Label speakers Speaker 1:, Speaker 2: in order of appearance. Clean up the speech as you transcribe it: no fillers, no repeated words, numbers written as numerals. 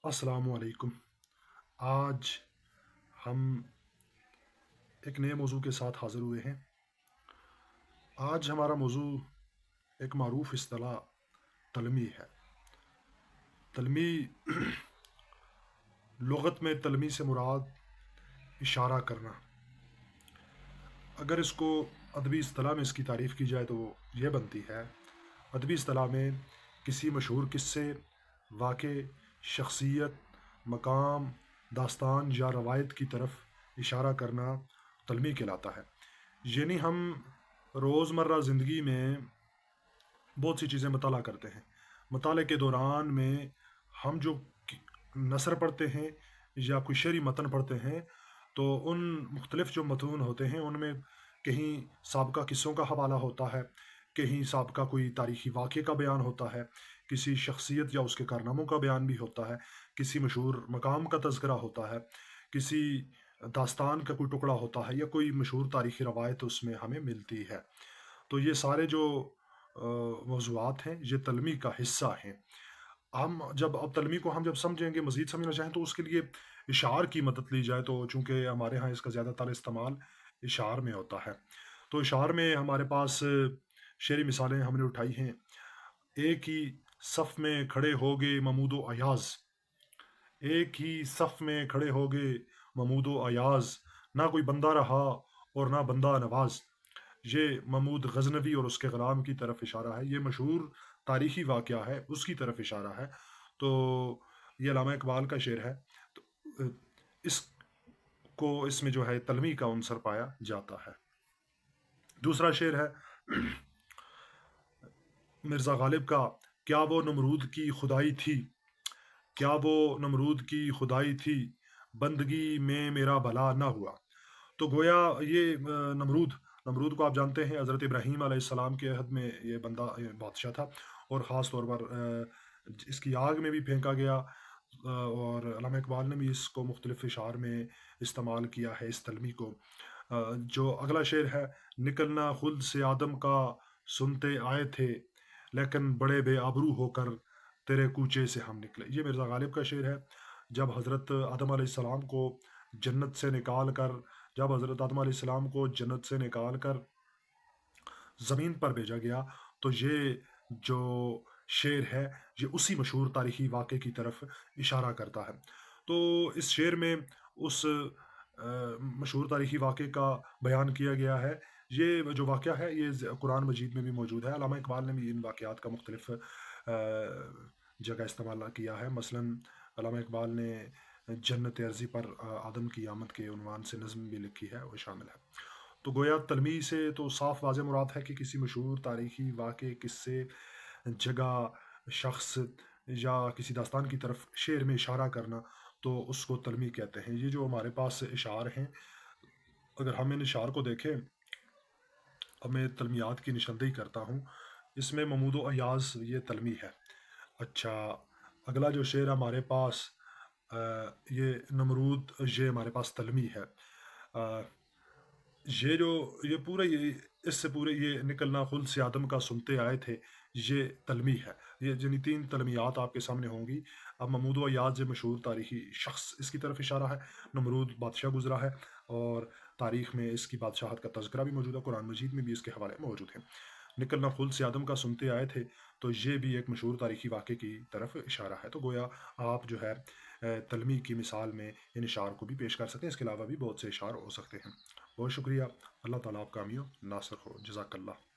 Speaker 1: अस्सलाम वालेकुम। आज हम एक नए मौजू के साथ हाज़िर हुए हैं। आज हमारा मौजू एक मारूफ इस्तिलाह तलमी है। तलमी लुग़त में तलमी से मुराद इशारा करना। अगर इसको अदबी इस्तिलाह में इसकी तारीफ़ की जाए तो ये बनती है, अदबी इस्तिलाह में किसी मशहूर किस्से, वाक़े, शख्सियत, मकाम, दास्तान या रवायत की तरफ इशारा करना तलमी कहलाता है। यानी हम रोज़मर्रा ज़िंदगी में बहुत सी चीज़ें मताला करते हैं। मताले के दौरान में हम जो नसर पढ़ते हैं या कोई शेरी मतन पढ़ते हैं, तो उन मुख्तलिफ़ जो मतून होते हैं उनमें कहीं साबका किस्सों का हवाला होता है, कहीं साबका कोई तारीख़ी वाक़े का बयान होता है, किसी शख्सियत या उसके कारनामों का बयान भी होता है, किसी मशहूर मकाम का तज़किरा होता है, किसी दास्तान का कोई टुकड़ा होता है या कोई मशहूर तारीख़ी रवायत उसमें हमें मिलती है। तो ये सारे जो मौज़ूआत हैं ये तलमी का हिस्सा हैं। हम जब अब तलमी को हम जब समझेंगे, मज़ीद समझना चाहें तो उसके लिए इशार की मदद ली जाए, तो चूँकि हमारे यहाँ इसका ज़्यादातर इस्तेमाल इशार में होता है। तो इशार में हमारे पास शेरी मिसालें हमने उठाई हैं। एक ही सफ़ में खड़े होगे महमूद व अयाज़, एक ही सफ़ में खड़े होगे महमूद व अयाज़, ना कोई बंदा रहा और ना बंदा नवाज़। ये महमूद गज़नवी और उसके ग़ुलाम की तरफ इशारा है। ये मशहूर तारीख़ी वाक़या है, उसकी तरफ इशारा है। तो ये अल्लामा इक़बाल का शेर है। तो इसको इसमें जो है तलमी का अंसर पाया जाता है। दूसरा शेर है मिर्ज़ा गालिब का, क्या वो नमरूद की खुदाई थी, क्या वो नमरूद की खुदाई थी, बंदगी में मेरा भला ना हुआ। तो गोया ये नमरूद नमरूद को आप जानते हैं, हज़रत इब्राहीम अलैहिस्सलाम के अहद में ये बंदा ये बादशाह था और ख़ास तौर पर इसकी आग में भी फेंका गया। और अल्लामा इक़बाल ने भी इसको मुख्तलिफ़ इशार में इस्तेमाल किया है इस तलमी को। जो अगला शेर है, निकलना खुद से आदम का सुनते आए थे, लेकिन बड़े बेआबरू होकर तेरे कूचे से हम निकले। ये मिर्ज़ा गालिब का शेर है। जब हज़रत आदम अलैहिस्सलाम को जन्नत से निकाल कर जब हज़रत आदम अलैहिस्सलाम को जन्नत से निकाल कर ज़मीन पर भेजा गया, तो ये जो शेर है, ये उसी मशहूर तारीख़ी वाक़े की तरफ इशारा करता है। तो इस शेर में उस मशहूर तारीख़ी वाक़े का बयान किया गया है। ये जो वाक़या है, ये कुरान मजीद में भी मौजूद है। अल्लामा इक़बाल ने भी इन वाक़यात का मुख्तलिफ़ जगह इस्तेमाल किया है। मसलन अल्लामा इक़बाल ने जन्नत अर्ज़ी पर आदम की आमद के उन्वान से नज़्म भी लिखी है, वो शामिल है। तो गोया तलमी से तो साफ वाज़ेह मुराद है कि किसी मशहूर तारीख़ी वाक़े, किस्से, जगह, शख़्स या किसी दास्तान की तरफ शेर में इशारा करना, तो उसको तलमी कहते हैं। ये जो हमारे पास इशार हैं, अगर हम इन इशार को देखें, अब मैं तलमियात की निशानदेही करता हूँ। इसमें महमूद व अयाज़ ये तलमी है। अच्छा, अगला जो शेर हमारे पास अ, ये नमरूद, ये हमारे पास तलमी है। अ, ये जो ये पूरा ये इससे पूरे ये निकलना खुल से आदम का सुनते आए थे, ये तलमी है। ये यानी 3 तलमियात आपके सामने होंगी। अब महमूद व अयाज़ जो मशहूर तारीख़ी शख़्स इसकी तरफ इशारा है, नमरूद बादशाह गुज़रा है और तारीख़ में इसकी बादशाहत का तज़किरा भी मौजूद है, कुरान मजीद में भी इसके हवाले मौजूद हैं। निकलना खुल से आदम का सुनते आए थे, तो ये भी एक मशहूर तारीख़ी वाक़े की तरफ इशारा है। तो गोया आप जो है तलमी की मिसाल में इन इशार को भी पेश कर सकते हैं। इसके अलावा भी बहुत से इशार हो सकते हैं। बहुत शुक्रिया। अल्लाह ताला आपका हामी हो, नासर हो। जज़ाकल्लाह।